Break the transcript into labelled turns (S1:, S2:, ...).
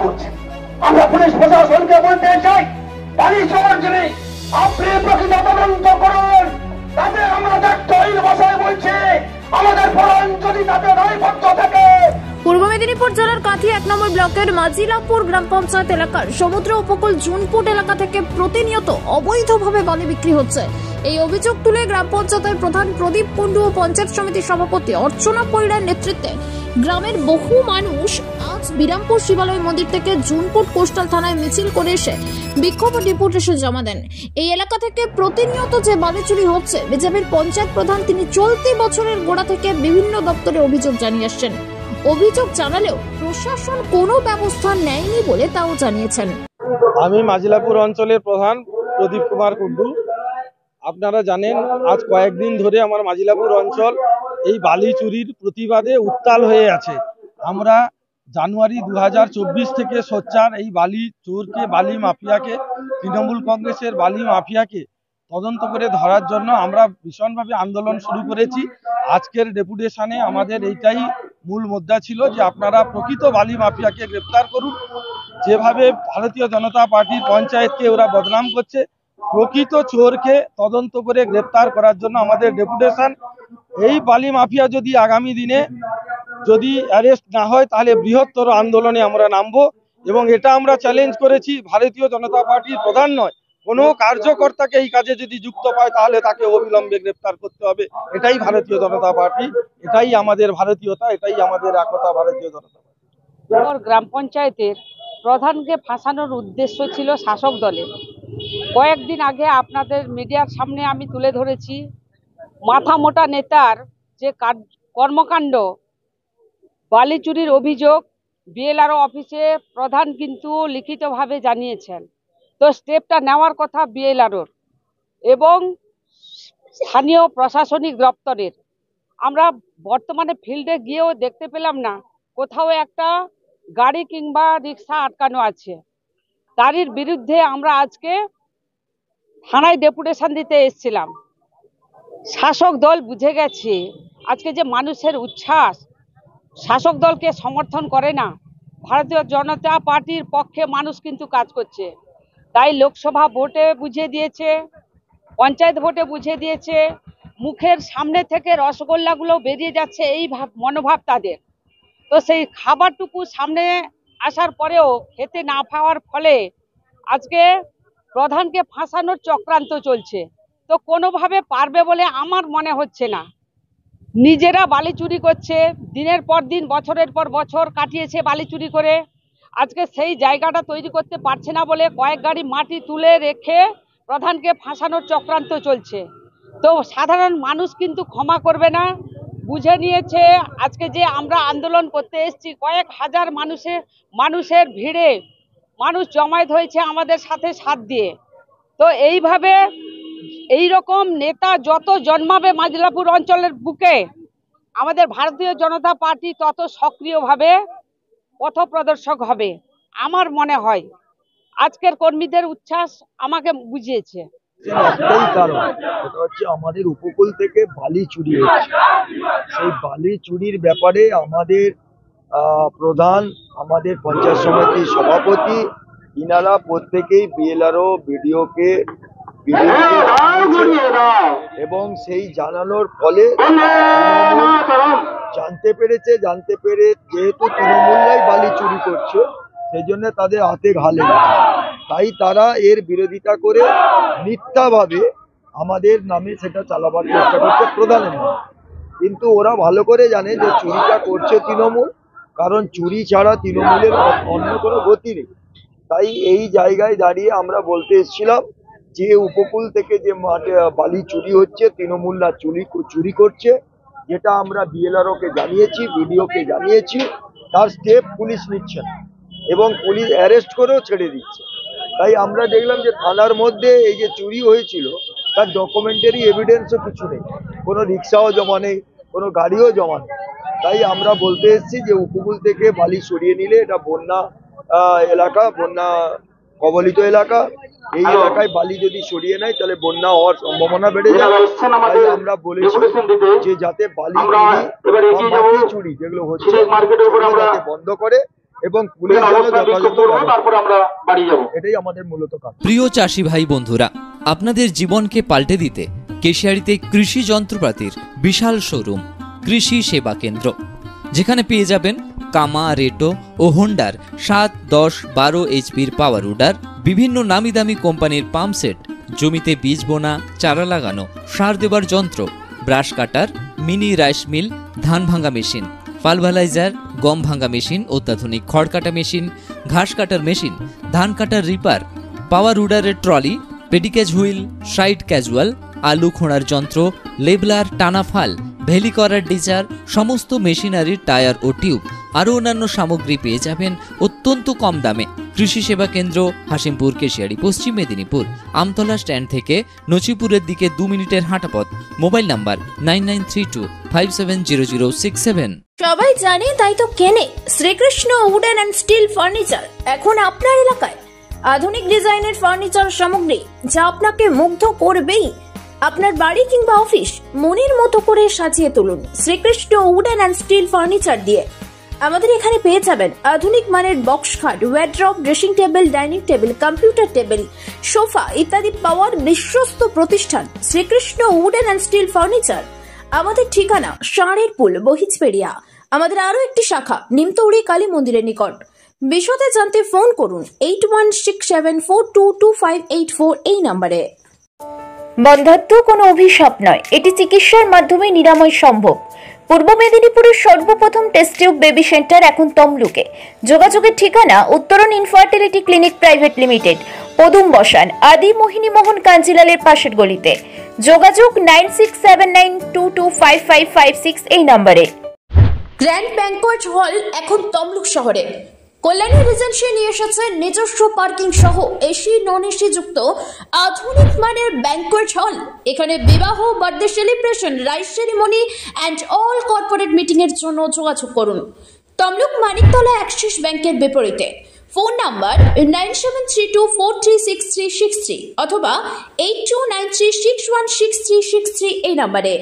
S1: করছে। আমরা পুলিশ প্রশাসনকে বলতে চাই, বালি চোর যিনি আপনি প্রকৃত তদন্ত করুন। তাতে আমরা দায়িত্বহীন ভাষায় বলছি, আমাদের ফলন যদি তাতে দায়বদ্ধ থাকে।
S2: পূর্ব মেদিনীপুর জেলার কাঁথি ১ নম্বর ব্লকের মাজিলাপুর গ্রাম পঞ্চায়েত এলাকার সমুদ্র উপকূল জুনপুট এলাকা থেকে প্রতিনিয়ত অবৈধভাবে বালি বিক্রি হচ্ছে। এই অভিযোগ তুলে গ্রাম পঞ্চায়েতের প্রধান প্রদীপ কুণ্ডু ও পঞ্চায়েত সমিতির সভাপতি অর্চনা পরিড়ার নেতৃত্বে গ্রামের বহু মানুষ আজ বিরামপুর শিবালয় মন্দির থেকে জুনপুট কোস্টাল থানায় মিছিল করে এসে বিক্ষোভ ও ডেপুটেশন জমা দেন। এই এলাকা থেকে প্রতিনিয়ত যে বালি চুরি হচ্ছে, বিজেপির পঞ্চায়েত প্রধান তিনি চলতি বছরের গোড়া থেকে বিভিন্ন দপ্তরে অভিযোগ জানিয়ে আসছেন। অভিযোগ জানালেও প্রশাসন কোনো ব্যবস্থা নেয়নি বলে তাও জানিয়েছেন।
S3: আমি মাজিলাপুর অঞ্চলের প্রধান প্রদীপ কুমার কুণ্ডু। আপনারা জানেন, আজ কয়েকদিন ধরে আমার মাজিলাপুর অঞ্চল এই বালি চুরির প্রতিবাদে উত্তাল হয়ে আছে। আমরা জানুয়ারি 2024 থেকে সোচ্চার এই বালি চোরকে, বালি মাফিয়াকে, তৃণমূল কংগ্রেসের বালি মাফিয়াকে তদন্ত করে ধরার জন্য আমরা ভীষণভাবে আন্দোলন শুরু করেছি। আজকের ডেপুটেশনে আমাদের এইটাই মূল মুদ্রা ছিল যে আপনারা প্রকৃত বালি মাফিয়াকে গ্রেপ্তার করুন। যেভাবে ভারতীয় জনতা পার্টির পঞ্চায়েতকে ওরা বদনাম করছে, প্রকৃত চোরকে তদন্ত করে গ্রেপ্তার করার জন্য আমাদের ডেপুটেশন। এই বালি মাফিয়া যদি আগামী দিনে যদি অ্যারেস্ট না হয় তাহলে বৃহত্তর আন্দোলনে আমরা নামবো। এবং এটা আমরা চ্যালেঞ্জ করেছি, ভারতীয় জনতা পার্টির প্রধান নয়, কোনো কার্যকর্তাকে এই কাজে যদি যুক্ত পায় তাহলে তাকে অবিলম্বে গ্রেপ্তার করতে হবে। এটাই ভারতীয় জনতা পার্টি, এটাই আমাদের ভারতীয়তা, এটাই আমাদের একতা ভারতীয় জনতা পার্টি।
S4: গ্রাম পঞ্চায়েতের প্রধানকে ফাঁসানোর উদ্দেশ্য ছিল শাসক দলের। কয়েকদিন আগে আপনাদের মিডিয়ার সামনে আমি তুলে ধরেছি, মাথা মোটা নেতার যে কর্মকাণ্ড, বালি চুরির অভিযোগ বিএলআরও অফিসে প্রধান কিন্তু লিখিতভাবে জানিয়েছেন। তো স্টেপটা নেওয়ার কথা বিএলআরওর এবং স্থানীয় প্রশাসনিক দপ্তরের। আমরা বর্তমানে ফিল্ডে গিয়েও দেখতে পেলাম না কোথাও একটা গাড়ি কিংবা রিক্সা আটকানো আছে। তারই বিরুদ্ধে আমরা আজকে থানায় ডেপুটেশন দিতে এসেছিলাম। শাসক দল বুঝে গেছে আজকে যে মানুষের উচ্ছ্বাস, শাসক দলকে সমর্থন করে না, ভারতীয় জনতা পার্টির পক্ষে মানুষ কিন্তু কাজ করছে। তাই লোকসভা ভোটে বুঝিয়ে দিয়েছে, পঞ্চায়েত ভোটে বুঝিয়ে দিয়েছে, মুখের সামনে থেকে রসগোল্লাগুলো বেরিয়ে যাচ্ছে এই মনোভাব তাদের। তো সেই খাবারটুকু সামনে আসার পরেও খেতে না পাওয়ার ফলে আজকে প্রধানকে ফাঁসানোর চক্রান্ত চলছে। তো কোনোভাবে পারবে বলে আমার মনে হচ্ছে না। নিজেরা বালি চুরি করছে, দিনের পর দিন, বছরের পর বছর কাটিয়েছে বালি চুরি করে। আজকে সেই জায়গাটা তৈরি করতে পারছে না বলে কয়েক গাড়ি মাটি তুলে রেখে প্রধানকে ফাঁসানোর চক্রান্ত চলছে। তো সাধারণ মানুষ কিন্তু ক্ষমা করবে না, বুঝে নিয়েছে। আজকে যে আমরা আন্দোলন করতে এসেছি, কয়েক হাজার মানুষের ভিড়ে মানুষ জমায়েত হয়েছে আমাদের সাথে সাথ দিয়ে। তো এইভাবে এই রকম নেতা যত জন্মাবে মাজিলাপুর অঞ্চলের বুকে, আমাদের ভারতীয় জনতা পার্টি তত সক্রিয়ভাবে পথপ্রদর্শক হবে। আমার মনে হয় আজকের কর্মীদের উচ্ছ্বাস আমাকে বুঝিয়েছে।
S5: একটাই কারণ, সেটা হচ্ছে আমাদের উপকূল থেকে বালি চুরি হচ্ছে। সেই বালি চুরির ব্যাপারে আমাদের প্রধান, আমাদের পঞ্চায়েত সমিতির সভাপতি, ইনারা প্রত্যেকেই বিএলআরও বিডিওকে এবং সেই জানানোর ফলে জানতে পেরে যেহেতু তৃণমূলরাই বালি চুরি করছে, সেই জন্য তাদের হাতে ঘা লেগেছে। তাই তারা এর বিরোধিতা করে মিথ্যাভাবে আমাদের নামে সেটা চালাবার চেষ্টা করছে প্রধানের নামে। কিন্তু ওরা ভালো করে জানে যে চুরিটা করছে তৃণমূল, কারণ চুরি ছাড়া তৃণমূলের অন্য কোনো গতি নেই। তাই এই জায়গায় দাঁড়িয়ে আমরা বলতে এসেছিলাম যে উপকূল থেকে যে বালি চুরি হচ্ছে, তৃণমূলরা চুরি করছে, যেটা আমরা বিএলআরওকে জানিয়েছি, বিডিওকে জানিয়েছি, তার স্টেপ পুলিশ নিচ্ছে না এবং পুলিশ অ্যারেস্ট করেও ছেড়ে দিচ্ছে। তাই আমরা দেখলাম যে থানার মধ্যে এই যে চুরি হয়েছিল তার ডকুমেন্টারি এভিডেন্সও কিছু নেই, কোনো রিক্সাও জমা নেই, কোনো গাড়িও জমা নেই। তাই আমরা বলতে এসেছি যে উপকূল থেকে বালি সরিয়ে নিলে এটা বন্যা এলাকা, বন্যা কবলিত এলাকা, এই এলাকায় বালি যদি সরিয়ে নেয় তাহলে বন্যা হওয়ার সম্ভাবনা বেড়ে যায়। তাই আমরা বলেছি যে যাতে বালি চুরি, যেগুলো হচ্ছে যাতে বন্ধ করে এবং পুলিশ যেন যথাযথ
S1: তারপরে আমরা বাড়ি যাব,
S5: এটাই আমাদের মূলত কাজ।
S6: প্রিয় চাষি ভাই বন্ধুরা, আপনাদের জীবনকে পাল্টে দিতে কেশিয়াড়িতে কৃষি যন্ত্রপাতির বিশাল শোরুম কৃষি সেবা কেন্দ্র, যেখানে পেয়ে যাবেন কামা, রেটো ও হোন্ডার 7, 10, 12 এইচপির পাওয়ার উডার, বিভিন্ন নামি দামি কোম্পানির পাম্প সেট, জমিতে বীজ বোনা, চারা লাগানো, সার দেবার যন্ত্র, brush cutter, mini rice mill, ধান ভাঙা মেশিন, পালভালাইজার, গম ভাঙা মেশিন, অত্যাধুনিক খড় কাটা মেশিন, ঘাস কাটার মেশিন, ধান কাটার রিপার, পাওয়ার উডারের ট্রলি, পেডিকেজ হুইল, সাইড ক্যাজুয়াল, আলু খোঁড়ার যন্ত্র, লেবলার, টানা ফাল, ভেলি করার ডিচার, সমস্ত মেশিনারির টায়ার ও টিউব, আরও অন্যান্য সামগ্রী পেয়ে যাবেন অত্যন্ত কম দামে। কৃষি সেবা কেন্দ্র, হাসিমপুর, কেশিয়াড়ি, পশ্চিম মেদিনীপুর। আমতলা স্ট্যান্ড থেকে নচিপুরের দিকে 2 মিনিটের হাঁটা পথ। Mobile number 9932570067।
S2: সবাই জানে তাই তো কেনে Shrikrishna wooden and steel furniture এখন আপনার এলাকায়। আধুনিক ডিজাইনের ফার্নিচার সামগ্রী যা আপনাকে মুগ্ধ করবেই। আপনার বাড়ি কিংবা অফিস মনের মতো করে সাজিয়ে তুলুন Shrikrishna wooden and steel furniture দিয়ে। আমাদের এখানে পেয়ে যাবেন আধুনিক মানের বক্স খাট, wardrobe, dressing table, dining table, computer table, sofa ইত্যাদি পাওয়ার বিশ্বস্ত প্রতিষ্ঠান Shrikrishna wooden and steel furniture. আমাদের ঠিকানা ষাঁড়ের পুল, বহিজপেড়িয়া। আমাদের আরো একটি শাখা নিমতৌড়ি কালী মন্দিরের নিকট। বিশদে জানতে ফোন করুন 8167422584 এই নম্বরে।
S7: বন্ধ্যাত্ব কোনো অভিশাপ নয়, এটি চিকিৎসার মাধ্যমে নিরাময় সম্ভব। পূর্ব মেদিনীপুরের সর্বপ্রথম টেস্ট টিউব বেবি সেন্টার এখন তমলুকে। যোগাযোগের ঠিকানা উত্তরণ ইনফার্টিলিটি ক্লিনিক প্রাইভেট লিমিটেড, পদুম বসান, আদি মোহিনী মোহন কাঞ্জিলালের পাশের গলিতে। যোগাযোগ 9679225556 এই নম্বরে।
S2: গ্র্যান্ড ব্যাংকোয়েট হল এখন তমলুক শহরে। কল্যাণী রিজেন্সি নিয়ে এসেছে নিজস্ব পার্কিং সহ এসি নন এসি যুক্ত আধুনিক মানের ব্যাংকোয়েট হল। এখানে বিবাহ, birthday celebration, rice ceremony and all corporate meeting এর জন্য যোগাযোগ করুন তমলুক মানিকতলা অ্যাক্সিস ব্যাংকের বিপরীতে। ফোন নাম্বার 9732436363 অথবা 8293616363 এই নম্বরে।